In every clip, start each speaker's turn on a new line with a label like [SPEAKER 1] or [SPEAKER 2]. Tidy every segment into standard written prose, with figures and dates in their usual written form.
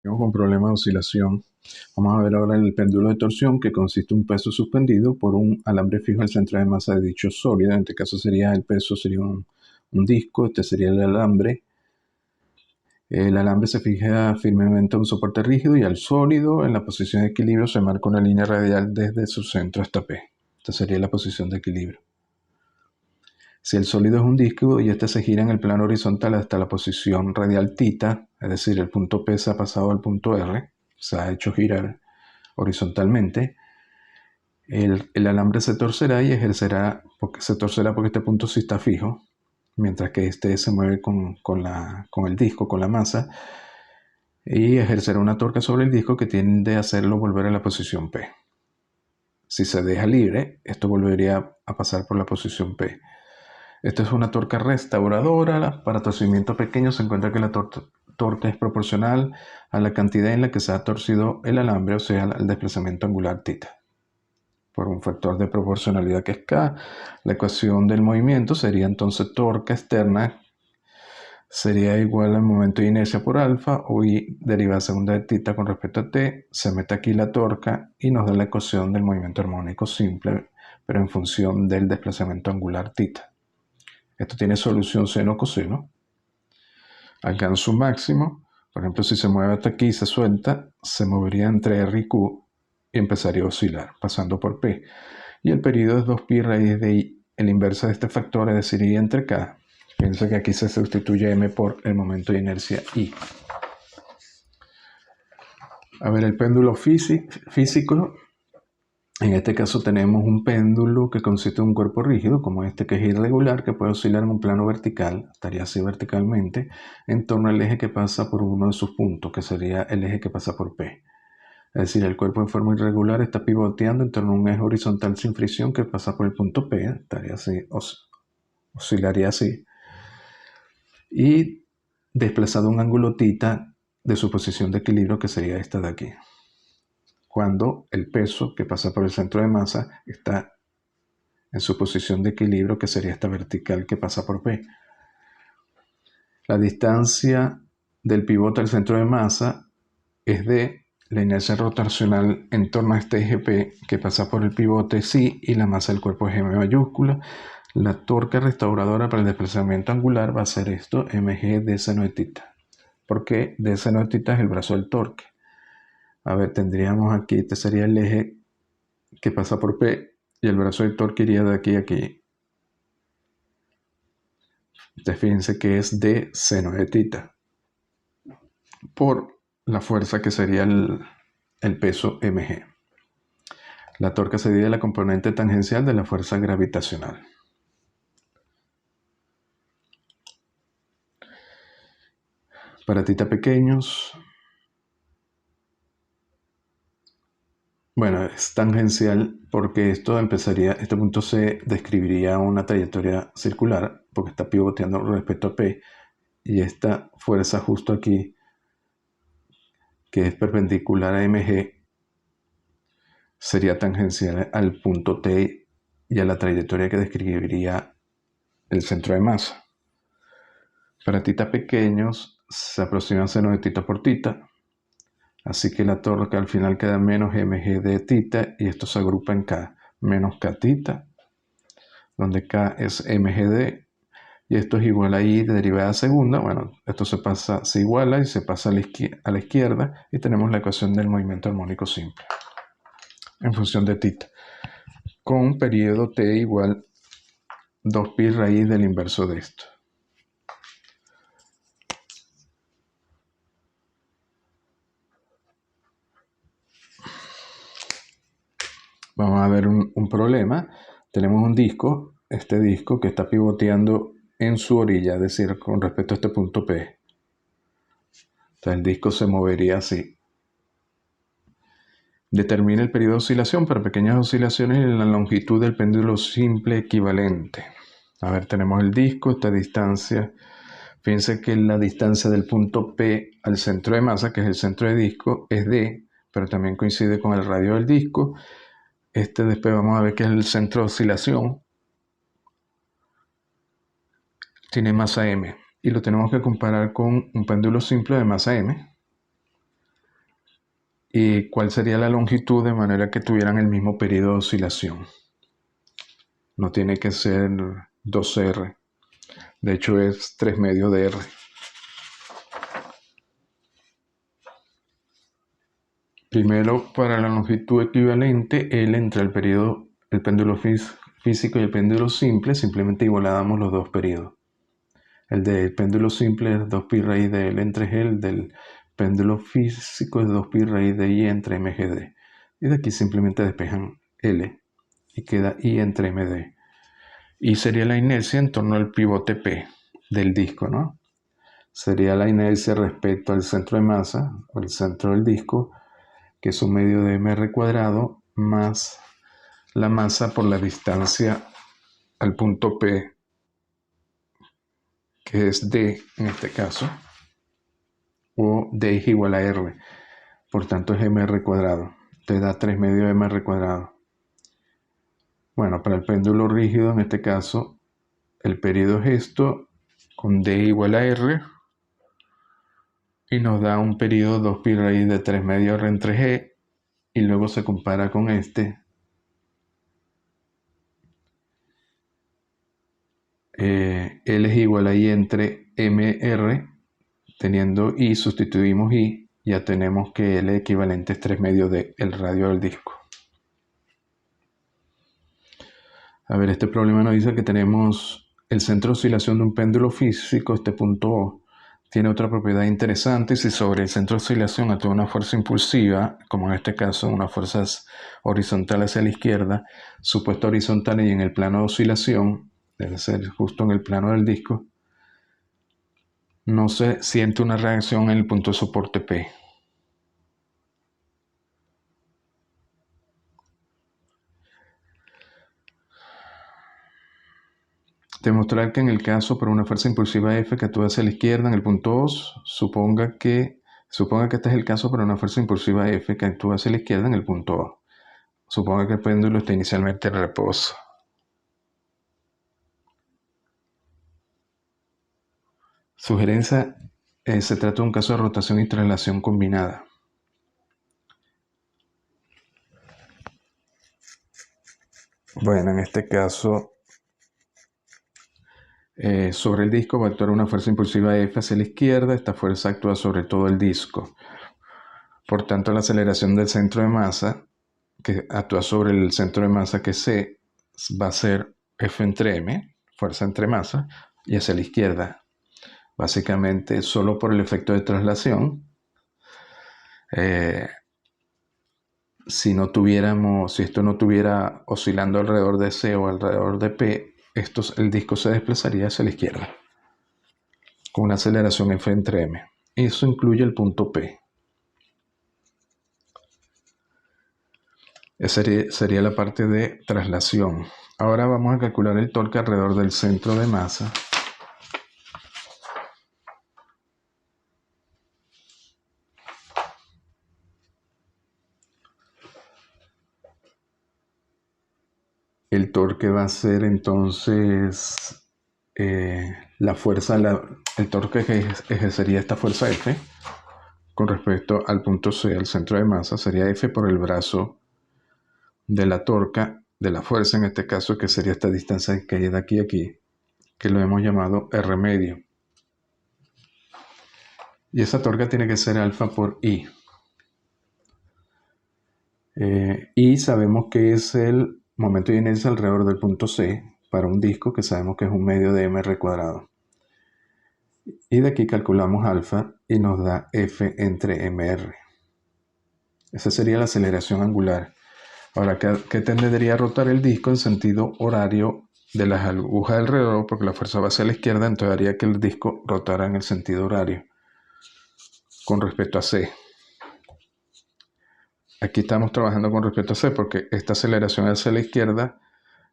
[SPEAKER 1] Tenemos un problema de oscilación. Vamos a ver ahora el péndulo de torsión, que consiste en un peso suspendido por un alambre fijo al centro de masa de dicho sólido. En este caso sería el peso, sería un disco, este sería el alambre. El alambre se fija firmemente a un soporte rígido y al sólido en la posición de equilibrio se marca una línea radial desde su centro hasta P. Esta sería la posición de equilibrio. Si el sólido es un disco y este se gira en el plano horizontal hasta la posición radial θ, es decir, el punto P se ha pasado al punto R, se ha hecho girar horizontalmente, el alambre se torcerá y se torcerá porque este punto sí está fijo, mientras que este se mueve con el disco, con la masa, y ejercerá una torque sobre el disco que tiende a hacerlo volver a la posición P. Si se deja libre, esto volvería a pasar por la posición P. Esta es una torque restauradora. Para torcimiento pequeño se encuentra que la torque es proporcional a la cantidad en la que se ha torcido el alambre, o sea, al desplazamiento angular θ. Por un factor de proporcionalidad que es K, la ecuación del movimiento sería entonces torque externa sería igual al momento de inercia por alfa, o I derivada segunda de θ con respecto a t. Se mete aquí la torca y nos da la ecuación del movimiento armónico simple, pero en función del desplazamiento angular θ. Esto tiene solución seno-coseno. Alcanza un máximo. Por ejemplo, si se mueve hasta aquí y se suelta, se movería entre R y Q y empezaría a oscilar, pasando por P. Y el periodo es 2pi raíz de I. El inverso de este factor, es decir, I entre K. Piensa que aquí se sustituye M por el momento de inercia I. A ver, el péndulo físico. En este caso tenemos un péndulo que consiste en un cuerpo rígido, como este, que es irregular, que puede oscilar en un plano vertical, estaría así verticalmente, en torno al eje que pasa por uno de sus puntos, que sería el eje que pasa por P. Es decir, el cuerpo en forma irregular está pivoteando en torno a un eje horizontal sin fricción que pasa por el punto P, estaría así, oscilaría así, y desplazado un ángulo θ de su posición de equilibrio, que sería esta de aquí, cuando el peso que pasa por el centro de masa está en su posición de equilibrio, que sería esta vertical que pasa por P. La distancia del pivote al centro de masa es D, la inercia rotacional en torno a este eje P que pasa por el pivote psi, y la masa del cuerpo es M mayúscula. La torque restauradora para el desplazamiento angular va a ser esto, mg d seno de θ. ¿Por qué? D seno de θ es el brazo del torque. A ver, tendríamos aquí, este sería el eje que pasa por P, y el brazo del torque iría de aquí a aquí. Entonces fíjense que es D seno de θ por la fuerza que sería el peso mg. La torque se divide en la componente tangencial de la fuerza gravitacional. Para θ pequeños, bueno, es tangencial porque este punto C describiría una trayectoria circular porque está pivoteando respecto a P, y esta fuerza justo aquí, que es perpendicular a mg, sería tangencial al punto T y a la trayectoria que describiría el centro de masa. Para θ pequeños se aproxima seno de θ por θ, así que la torque al final queda menos mg de θ, y esto se agrupa en K, menos kθ, donde K es mgd, y esto es igual a I de derivada segunda. Bueno, esto se iguala y se pasa a la izquierda, y tenemos la ecuación del movimiento armónico simple en función de θ, con periodo t igual 2pi raíz del inverso de esto. Vamos a ver un problema. Tenemos un disco, este disco que está pivoteando en su orilla, es decir, con respecto a este punto P. Entonces el disco se movería así. Determina el periodo de oscilación para pequeñas oscilaciones y la longitud del péndulo simple equivalente. A ver, tenemos el disco, esta distancia. Fíjense que la distancia del punto P al centro de masa, que es el centro de disco, es D, pero también coincide con el radio del disco. Este después vamos a ver que es el centro de oscilación. Tiene masa m, y lo tenemos que comparar con un péndulo simple de masa m. y cuál sería la longitud de manera que tuvieran el mismo periodo de oscilación. No tiene que ser 2R, de hecho es 3 medios de R. Primero, para la longitud equivalente, L entre el péndulo físico y el péndulo simple, simplemente igualábamos los dos periodos. El del péndulo simple es 2 pi raíz de L entre G, el del péndulo físico es 2 pi raíz de I entre MGD. Y de aquí simplemente despejan L y queda I entre MD. Y sería la inercia en torno al pivote P del disco, ¿no? Sería la inercia respecto al centro de masa, o el centro del disco, que es un medio de mr cuadrado, más la masa por la distancia al punto P, que es D en este caso, o D es igual a R, por tanto es mr cuadrado, te da 3 medios de mr cuadrado. Bueno, para el péndulo rígido en este caso, el periodo es esto, con D igual a R, y nos da un periodo 2 pi raíz de 3 medios R entre G, y luego se compara con este, L es igual a I entre MR, teniendo I, sustituimos I, ya tenemos que L equivalente es 3 medios del radio del disco. A ver, este problema nos dice que tenemos el centro de oscilación de un péndulo físico, este punto O, tiene otra propiedad interesante. Si sobre el centro de oscilación actúa una fuerza impulsiva, como en este caso una fuerza horizontal hacia la izquierda, supuesta horizontal y en el plano de oscilación, debe ser justo en el plano del disco, no se siente una reacción en el punto de soporte P. Demostrar que en el caso por una fuerza impulsiva F que actúa hacia la izquierda en el punto O, suponga que este es el caso para una fuerza impulsiva F que actúa hacia la izquierda en el punto O. Suponga que el péndulo está inicialmente en reposo. Sugerencia, se trata de un caso de rotación y traslación combinada. Bueno, en este caso, sobre el disco va a actuar una fuerza impulsiva F hacia la izquierda. Esta fuerza actúa sobre todo el disco. Por tanto, la aceleración del centro de masa, que actúa sobre el centro de masa que C, va a ser F entre M, fuerza entre masa, y hacia la izquierda. Básicamente, solo por el efecto de traslación. Si esto no estuviera oscilando alrededor de C o alrededor de P, el disco se desplazaría hacia la izquierda, con una aceleración F entre M. Eso incluye el punto P. Esa sería la parte de traslación. Ahora vamos a calcular el torque alrededor del centro de masa. El torque va a ser entonces la fuerza, el torque que ejercería esta fuerza F con respecto al punto C, al centro de masa, sería F por el brazo de la torca, de la fuerza en este caso, que sería esta distancia que hay de aquí a aquí, que lo hemos llamado R medio. Y esa torca tiene que ser alfa por I. Y sabemos que es el momento de inercia alrededor del punto C para un disco, que sabemos que es un medio de mr cuadrado. Y de aquí calculamos alfa y nos da F entre mr. Esa sería la aceleración angular. Ahora, ¿qué tendería a rotar el disco en sentido horario de las agujas del reloj? Porque la fuerza va hacia la izquierda, entonces haría que el disco rotara en el sentido horario con respecto a C. Aquí estamos trabajando con respecto a C porque esta aceleración hacia la izquierda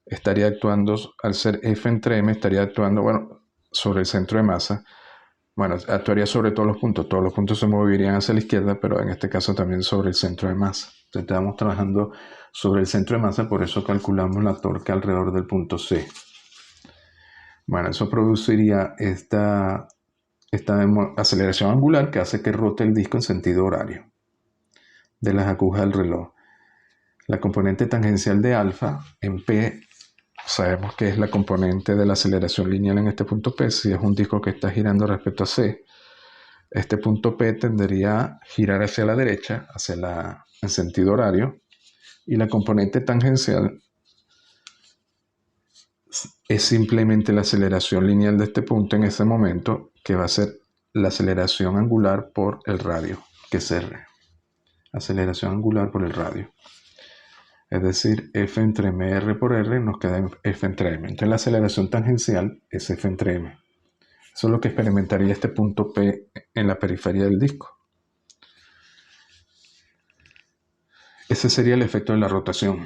[SPEAKER 1] estaría actuando, al ser F entre M, estaría actuando, bueno, sobre el centro de masa. Bueno, actuaría sobre todos los puntos se moverían hacia la izquierda, pero en este caso también sobre el centro de masa. Entonces estamos trabajando sobre el centro de masa, por eso calculamos la torque alrededor del punto C. Bueno, eso produciría esta aceleración angular que hace que rote el disco en sentido horario. de las agujas del reloj. La componente tangencial de alfa en P sabemos que es la componente de la aceleración lineal en este punto P. Si es un disco que está girando respecto a C, este punto P tendería a girar hacia la derecha, en sentido horario, y la componente tangencial es simplemente la aceleración lineal de este punto en ese momento, que va a ser la aceleración angular por el radio, que es R. Aceleración angular por el radio. Es decir, F entre mr por R nos queda F entre m. Entonces la aceleración tangencial es F entre m. Eso es lo que experimentaría este punto P en la periferia del disco. Ese sería el efecto de la rotación.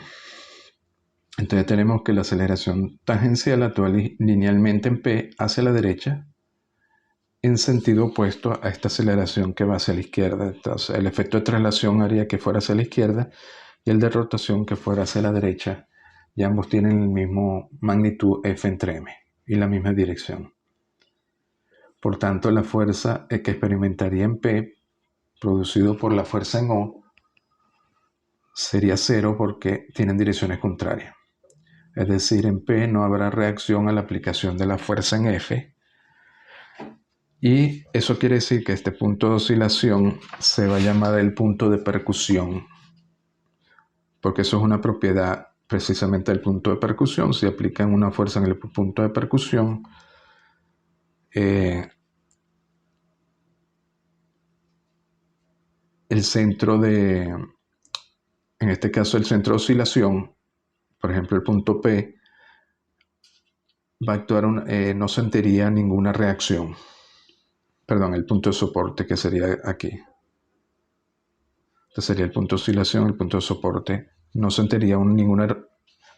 [SPEAKER 1] Entonces tenemos que la aceleración tangencial actúa linealmente en P hacia la derecha en sentido opuesto a esta aceleración que va hacia la izquierda. Entonces el efecto de traslación haría que fuera hacia la izquierda y el de rotación que fuera hacia la derecha, y ambos tienen el mismo magnitud F entre m y la misma dirección. Por tanto, la fuerza que experimentaría en P, producido por la fuerza en O, sería cero porque tienen direcciones contrarias. Es decir, en P no habrá reacción a la aplicación de la fuerza en F, y eso quiere decir que este punto de oscilación se va a llamar el punto de percusión, porque eso es una propiedad precisamente del punto de percusión. Si aplican una fuerza en el punto de percusión, el centro en este caso el centro de oscilación, por ejemplo el punto P, va a actuar, no sentiría ninguna reacción. Perdón, el punto de soporte, que sería aquí. Este sería el punto de oscilación, el punto de soporte. No sentiría ninguna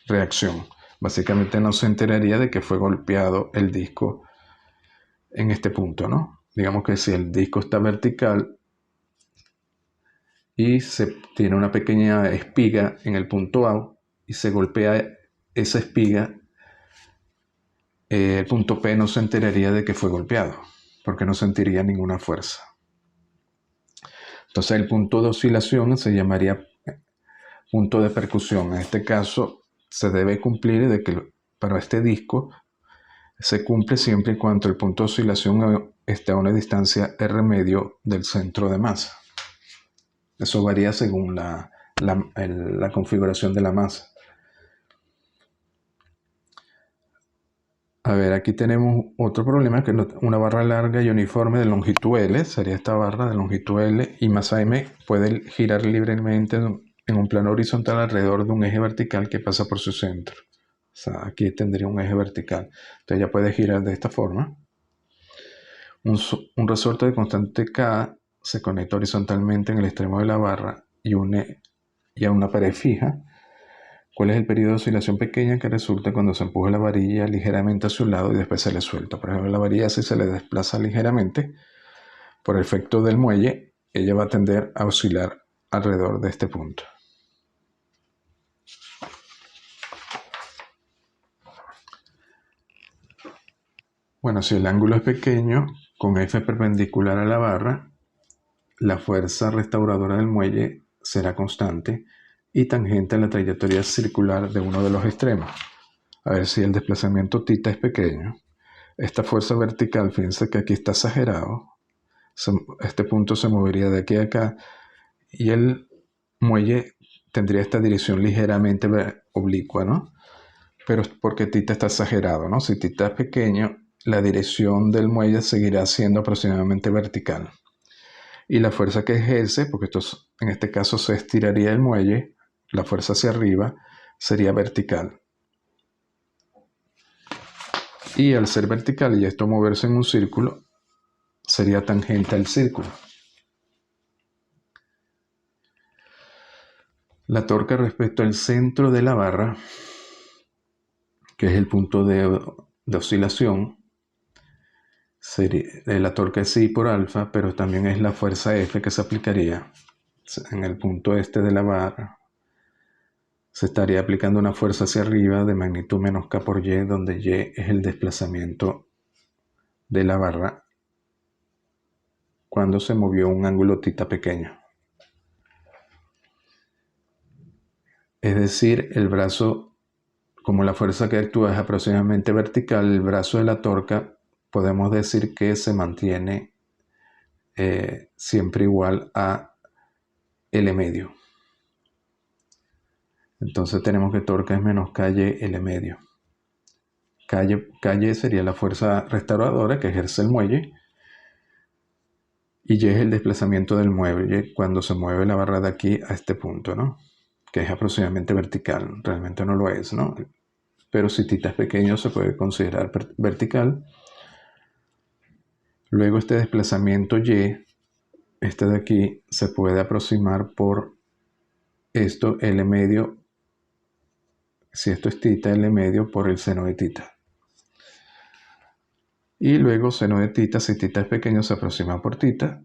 [SPEAKER 1] reacción. Básicamente no se enteraría de que fue golpeado el disco en este punto, ¿no? Digamos que si el disco está vertical y se tiene una pequeña espiga en el punto A y se golpea esa espiga, el punto P no se enteraría de que fue golpeado, porque no sentiría ninguna fuerza. Entonces el punto de oscilación se llamaría punto de percusión. En este caso se debe cumplir de que para este disco se cumple siempre y cuando el punto de oscilación esté a una distancia R medio del centro de masa. Eso varía según la configuración de la masa. A ver, aquí tenemos otro problema, que una barra larga y uniforme de longitud L, sería esta barra de longitud L, y masa M puede girar libremente en un plano horizontal alrededor de un eje vertical que pasa por su centro. O sea, aquí tendría un eje vertical. Entonces ya puede girar de esta forma. Un resorte de constante K se conecta horizontalmente en el extremo de la barra y une a una pared fija. ¿Cuál es el periodo de oscilación pequeña que resulta cuando se empuja la varilla ligeramente hacia un lado y después se le suelta? Por ejemplo, la varilla, si se le desplaza ligeramente por efecto del muelle, ella va a tender a oscilar alrededor de este punto. Bueno, si el ángulo es pequeño, con F perpendicular a la barra, la fuerza restauradora del muelle será constante y tangente a la trayectoria circular de uno de los extremos. A ver, si el desplazamiento θ es pequeño, esta fuerza vertical, fíjense que aquí está exagerado, este punto se movería de aquí a acá y el muelle tendría esta dirección ligeramente oblicua, ¿no? Pero es porque θ está exagerado, ¿no? Si θ es pequeño, la dirección del muelle seguirá siendo aproximadamente vertical. Y la fuerza que ejerce, porque en este caso se estiraría el muelle, la fuerza hacia arriba sería vertical. Y al ser vertical y esto moverse en un círculo, sería tangente al círculo. La torca respecto al centro de la barra, que es el punto de oscilación, la torca es I por alfa, pero también es la fuerza F que se aplicaría en el punto este de la barra. Se estaría aplicando una fuerza hacia arriba de magnitud menos K por Y, donde Y es el desplazamiento de la barra cuando se movió un ángulo θ pequeño. Es decir, el brazo, como la fuerza que actúa es aproximadamente vertical, el brazo de la torca podemos decir que se mantiene siempre igual a L medio. Entonces tenemos que torca es menos calle L medio. Calle sería la fuerza restauradora que ejerce el muelle, y Y es el desplazamiento del muelle cuando se mueve la barra de aquí a este punto, ¿no? Que es aproximadamente vertical. Realmente no lo es, ¿no? Pero si θ es pequeño se puede considerar vertical. Luego este desplazamiento Y, este de aquí, se puede aproximar por esto, L medio, si esto es θ, L medio por el seno de θ. Y luego seno de θ, si θ es pequeño, se aproxima por θ.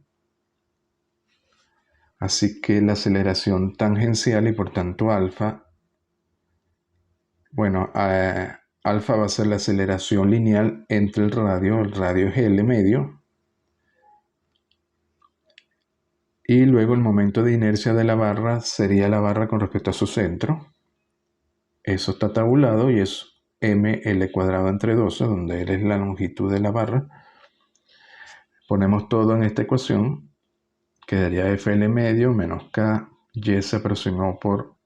[SPEAKER 1] Así que la aceleración tangencial y por tanto alfa, bueno, alfa va a ser la aceleración lineal entre el radio es L medio, y luego el momento de inercia de la barra sería la barra con respecto a su centro. Eso está tabulado y es ml cuadrado entre 12, donde L es la longitud de la barra. Ponemos todo en esta ecuación, quedaría fl medio menos k, y se aproximó por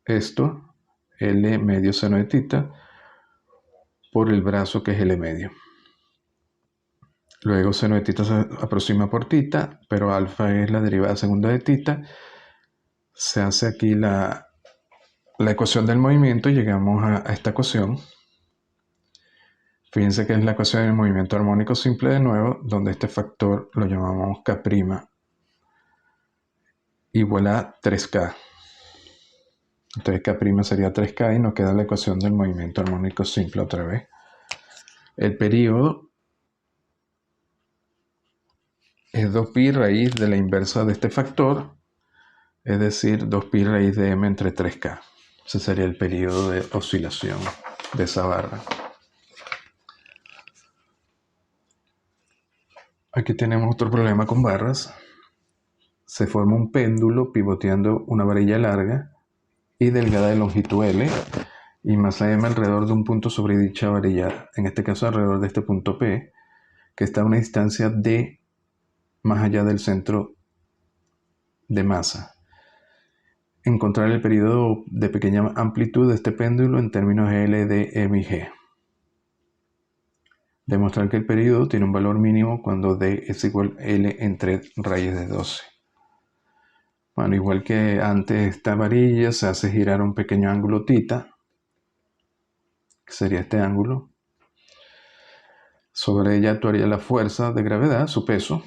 [SPEAKER 1] esto, L medio seno de θ, por el brazo que es L medio. Luego seno de θ se aproxima por θ, pero alfa es la derivada segunda de θ. Se hace aquí la ecuación del movimiento y llegamos a esta ecuación. Fíjense que es la ecuación del movimiento armónico simple de nuevo, donde este factor lo llamamos K' igual a 3K. Entonces K' sería 3K y nos queda la ecuación del movimiento armónico simple otra vez. El período es 2pi raíz de la inversa de este factor, es decir, 2pi raíz de m entre 3K. Ese sería el periodo de oscilación de esa barra. Aquí tenemos otro problema con barras. Se forma un péndulo pivoteando una varilla larga y delgada de longitud L y masa m alrededor de un punto sobre dicha varilla, en este caso alrededor de este punto P, que está a una distancia D más allá del centro de masa. Encontrar el periodo de pequeña amplitud de este péndulo en términos L, D, M y G. Demostrar que el periodo tiene un valor mínimo cuando D es igual a L entre raíz de 12. Bueno, igual que antes, esta varilla se hace girar un pequeño ángulo θ, que sería este ángulo. Sobre ella actuaría la fuerza de gravedad, su peso,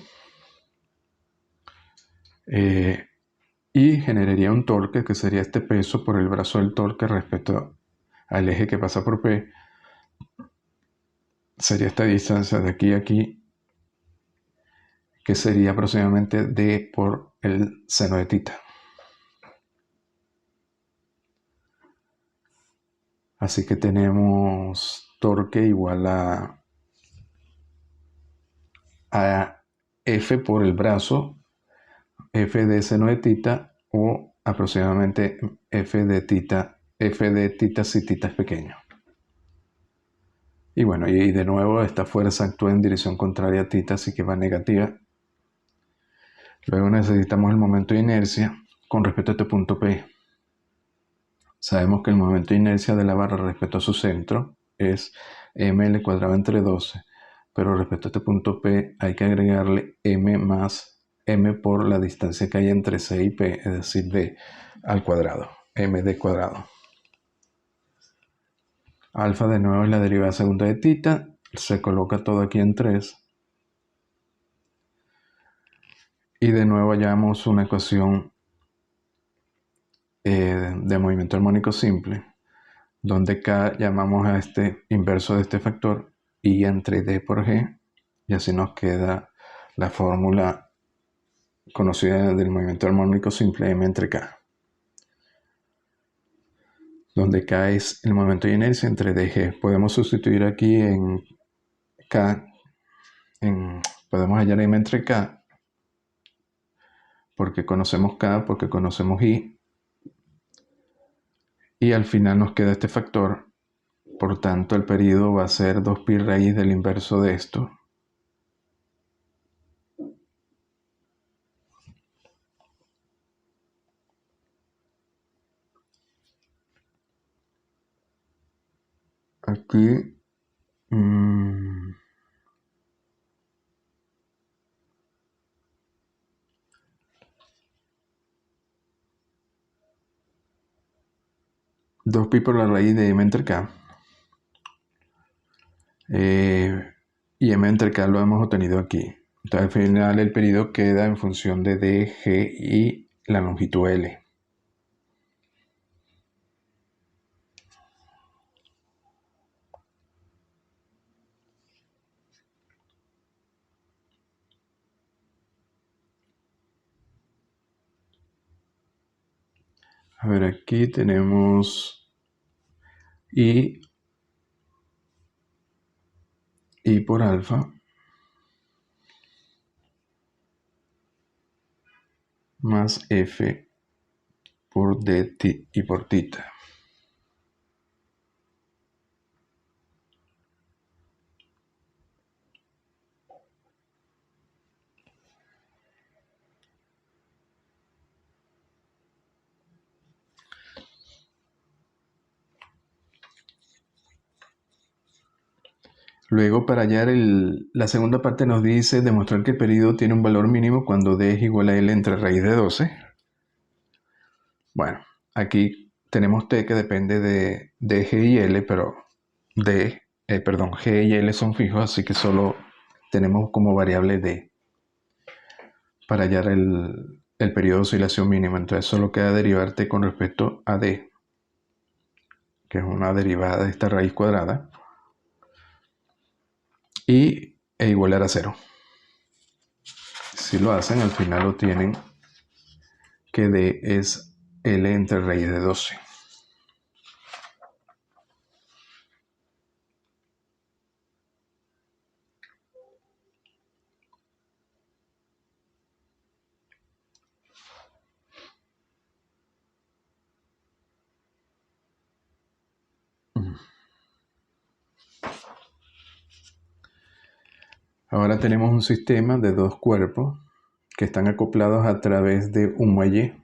[SPEAKER 1] y generaría un torque, que sería este peso por el brazo del torque respecto al eje que pasa por P. Sería esta distancia de aquí a aquí, que sería aproximadamente D por el seno de θ. Así que tenemos torque igual a F por el brazo, F de seno de θ, o aproximadamente F de θ si θ es pequeño. Y bueno, y de nuevo esta fuerza actúa en dirección contraria a θ, así que va negativa. Luego necesitamos el momento de inercia con respecto a este punto P. Sabemos que el momento de inercia de la barra respecto a su centro es ml cuadrado entre 12, pero respecto a este punto P hay que agregarle m más m por la distancia que hay entre C y P, es decir, d al cuadrado, md cuadrado. Alfa de nuevo es la derivada segunda de θ, se coloca todo aquí en 3. Y de nuevo hallamos una ecuación de movimiento armónico simple, donde K llamamos a este inverso de este factor I entre D por G, y así nos queda la fórmula conocida del movimiento armónico simple M entre K, donde K es el momento de inercia entre D y G. Podemos sustituir aquí en K, podemos hallar M entre K, porque conocemos K, porque conocemos I, Y al final nos queda este factor. Por tanto, el periodo va a ser 2pi raíz del inverso de esto. Aquí 2pi por la raíz de m entre k. Y m entre k lo hemos obtenido aquí. Entonces al final el periodo queda en función de d, g y la longitud L. A ver, aquí tenemos I por alfa más F por D y por tita. Luego, para hallar la segunda parte nos dice demostrar que el periodo tiene un valor mínimo cuando D es igual a L entre raíz de 12. Bueno, aquí tenemos T que depende de G y L, pero G y L son fijos, así que solo tenemos como variable D para hallar el periodo de oscilación mínima. Entonces solo queda derivar T con respecto a D, que es una derivada de esta raíz cuadrada, y igualar a 0. Si lo hacen, al final obtienen que D es L entre raíz de 12. Ahora tenemos un sistema de dos cuerpos que están acoplados a través de un muelle.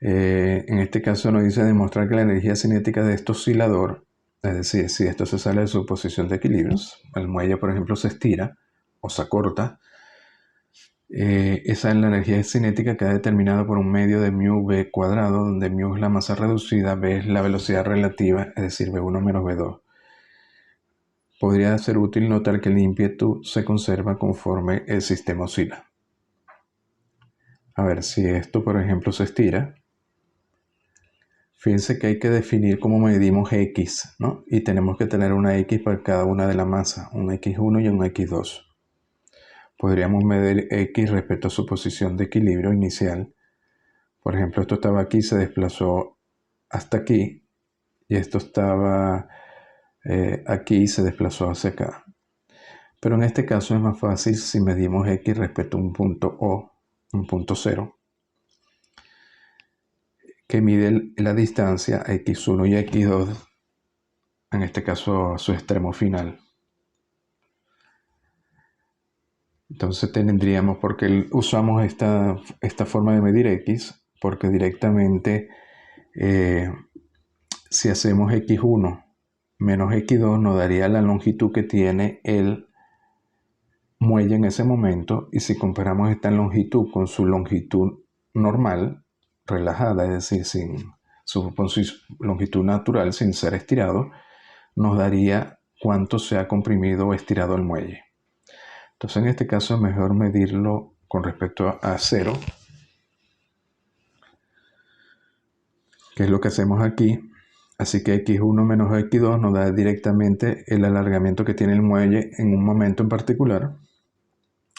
[SPEAKER 1] En este caso nos dice demostrar que la energía cinética de este oscilador, es decir, si esto se sale de su posición de equilibrios, el muelle por ejemplo se estira o se acorta, esa es la energía cinética que es determinada por un medio de μ v cuadrado, donde μ es la masa reducida, v es la velocidad relativa, es decir, v1 menos v2. Podría ser útil notar que el ímpetu se conserva conforme el sistema oscila. A ver, si esto por ejemplo se estira, fíjense que hay que definir cómo medimos X, ¿no? Y tenemos que tener una X para cada una de la masa, un X1 y un X2. Podríamos medir X respecto a su posición de equilibrio inicial. Por ejemplo, esto estaba aquí, se desplazó hasta aquí, y esto estaba aquí y se desplazó hacia acá. Pero en este caso es más fácil si medimos X respecto a un punto O, un punto 0, que mide la distancia X1 y X2, en este caso a su extremo final. Entonces tendríamos, porque usamos esta forma de medir X, porque directamente si hacemos X1 menos X2 nos daría la longitud que tiene el muelle en ese momento, y si comparamos esta longitud con su longitud normal, relajada, es decir, sin su longitud natural, sin ser estirado, nos daría cuánto se ha comprimido o estirado el muelle. Entonces en este caso es mejor medirlo con respecto a 0, que es lo que hacemos aquí. Así que X1 menos X2 nos da directamente el alargamiento que tiene el muelle en un momento en particular.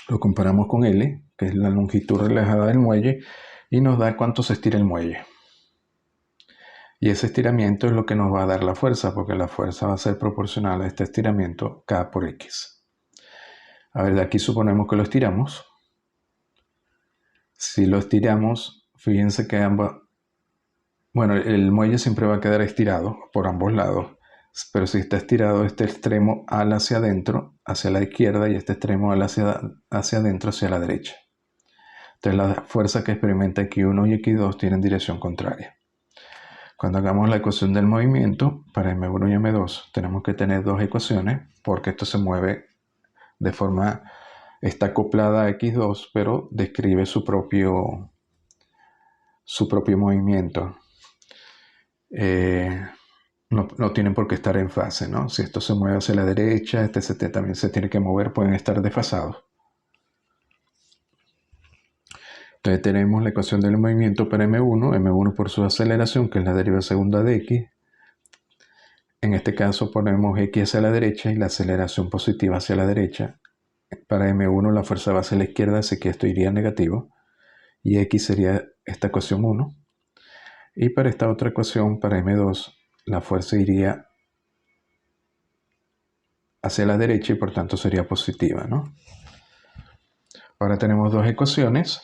[SPEAKER 1] Lo comparamos con L, que es la longitud relajada del muelle, y nos da cuánto se estira el muelle. Y ese estiramiento es lo que nos va a dar la fuerza, porque la fuerza va a ser proporcional a este estiramiento K por X. A ver, de aquí suponemos que lo estiramos. Si lo estiramos, fíjense que Bueno, el muelle siempre va a quedar estirado por ambos lados, pero si está estirado este extremo al hacia adentro, hacia la izquierda, y este extremo al hacia adentro, hacia la derecha. Entonces la fuerza que experimenta X1 y X2 tienen dirección contraria. Cuando hagamos la ecuación del movimiento para M1 y M2, tenemos que tener dos ecuaciones, porque esto se mueve de forma, está acoplada a X2, pero describe su propio movimiento. No tienen por qué estar en fase, ¿no? Si esto se mueve hacia la derecha, este también se tiene que mover, pueden estar desfasados. Entonces tenemos la ecuación del movimiento para M1 por su aceleración, que es la derivada segunda de X. En este caso ponemos X hacia la derecha y la aceleración positiva hacia la derecha. Para M1 la fuerza va hacia la izquierda, así que esto iría negativo. Y X sería esta ecuación 1. Y para esta otra ecuación, para M2, la fuerza iría hacia la derecha y por tanto sería positiva, ¿no? Ahora tenemos dos ecuaciones.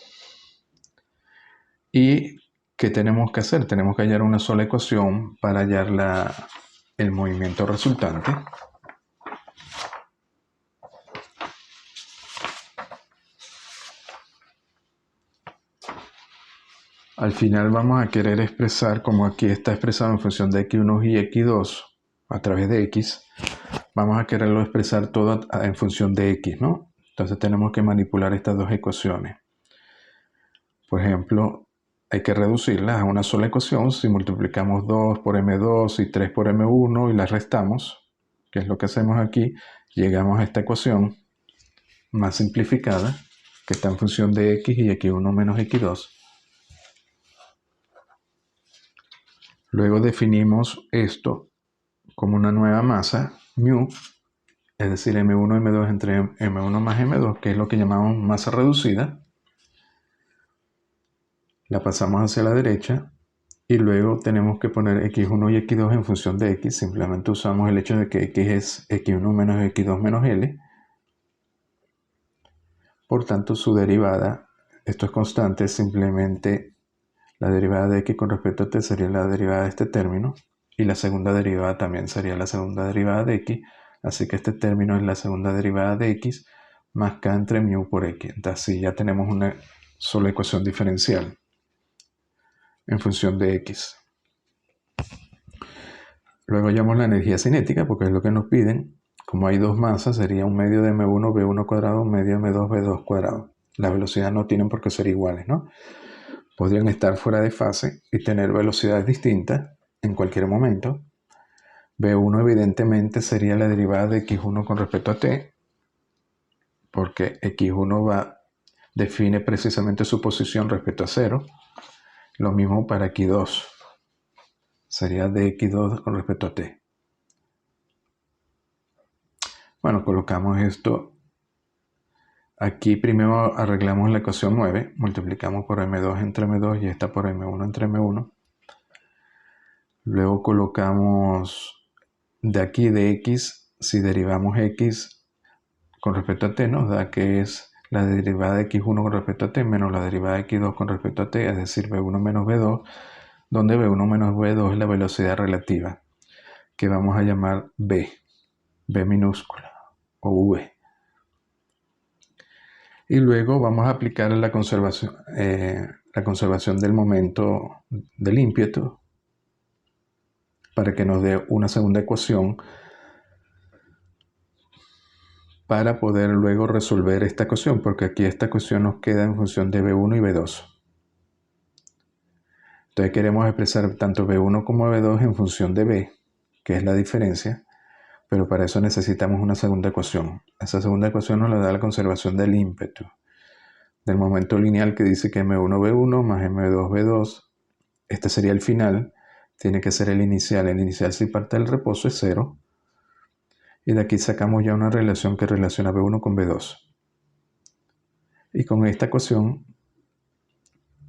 [SPEAKER 1] ¿Y qué tenemos que hacer? Tenemos que hallar una sola ecuación para hallar el movimiento resultante. Al final vamos a querer expresar, como aquí está expresado en función de X1 y X2 a través de X, vamos a quererlo expresar todo en función de X, ¿no? Entonces tenemos que manipular estas dos ecuaciones. Por ejemplo, hay que reducirlas a una sola ecuación. Si multiplicamos 2 por M2 y 3 por M1 y las restamos, que es lo que hacemos aquí, llegamos a esta ecuación más simplificada, que está en función de X y X1 menos X2. Luego definimos esto como una nueva masa, μ, es decir, M1 M2 entre M1 más M2, que es lo que llamamos masa reducida. La pasamos hacia la derecha y luego tenemos que poner X1 y X2 en función de X. Simplemente usamos el hecho de que X es X1 menos X2 menos L. Por tanto, su derivada, esto es constante, simplemente la derivada de X con respecto a T sería la derivada de este término. Y la segunda derivada también sería la segunda derivada de X. Así que este término es la segunda derivada de X más K entre μ por X. Entonces así ya tenemos una sola ecuación diferencial en función de X. Luego hallamos la energía cinética, porque es lo que nos piden. Como hay dos masas, sería un medio de M1 V1 cuadrado, un medio de M2 V2 cuadrado. Las velocidades no tienen por qué ser iguales, ¿no? Podrían estar fuera de fase y tener velocidades distintas en cualquier momento. V1 evidentemente sería la derivada de X1 con respecto a T, porque X1 define precisamente su posición respecto a 0. Lo mismo para X2. Sería de X2 con respecto a T. Bueno, colocamos esto. Aquí primero arreglamos la ecuación 9. Multiplicamos por M2 entre M2 y esta por M1 entre M1. Luego colocamos de aquí de X. Si derivamos X con respecto a T, nos da que es la derivada de X1 con respecto a T menos la derivada de X2 con respecto a T, es decir, V1 menos V2, donde V1 menos V2 es la velocidad relativa, que vamos a llamar V minúscula o V. Y luego vamos a aplicar la conservación del momento del ímpetu para que nos dé una segunda ecuación para poder luego resolver esta ecuación, porque aquí esta ecuación nos queda en función de V1 y V2. Entonces queremos expresar tanto V1 como V2 en función de V, que es la diferencia, pero para eso necesitamos una segunda ecuación. Esa segunda ecuación nos la da la conservación del ímpetu, del momento lineal, que dice que M1V1 más M2V2, este sería el final, tiene que ser el inicial. El inicial, si parte del reposo, es 0. Y de aquí sacamos ya una relación que relaciona V1 con V2. Y con esta ecuación,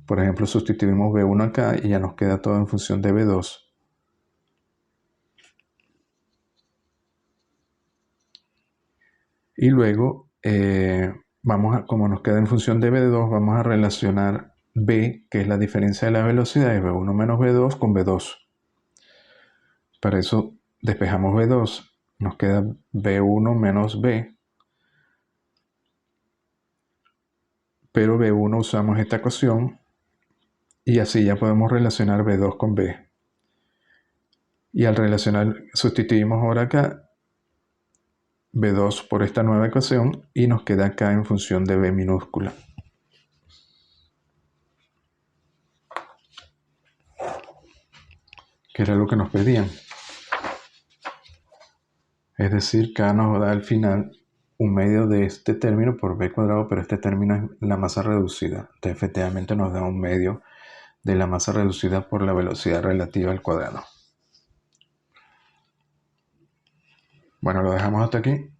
[SPEAKER 1] por ejemplo, sustituimos V1 acá y ya nos queda todo en función de V2. Y luego, como nos queda en función de V2, vamos a relacionar B, que es la diferencia de la velocidad, es V1 menos V2 con V2. Para eso despejamos V2, nos queda V1 menos V, pero V1 usamos esta ecuación y así ya podemos relacionar V2 con V. Y al relacionar, sustituimos ahora acá V2 por esta nueva ecuación y nos queda acá en función de V minúscula. Que era lo que nos pedían. Es decir, K nos da al final un medio de este término por B cuadrado, pero este término es la masa reducida. Entonces, efectivamente nos da un medio de la masa reducida por la velocidad relativa al cuadrado. Bueno, lo dejamos hasta aquí.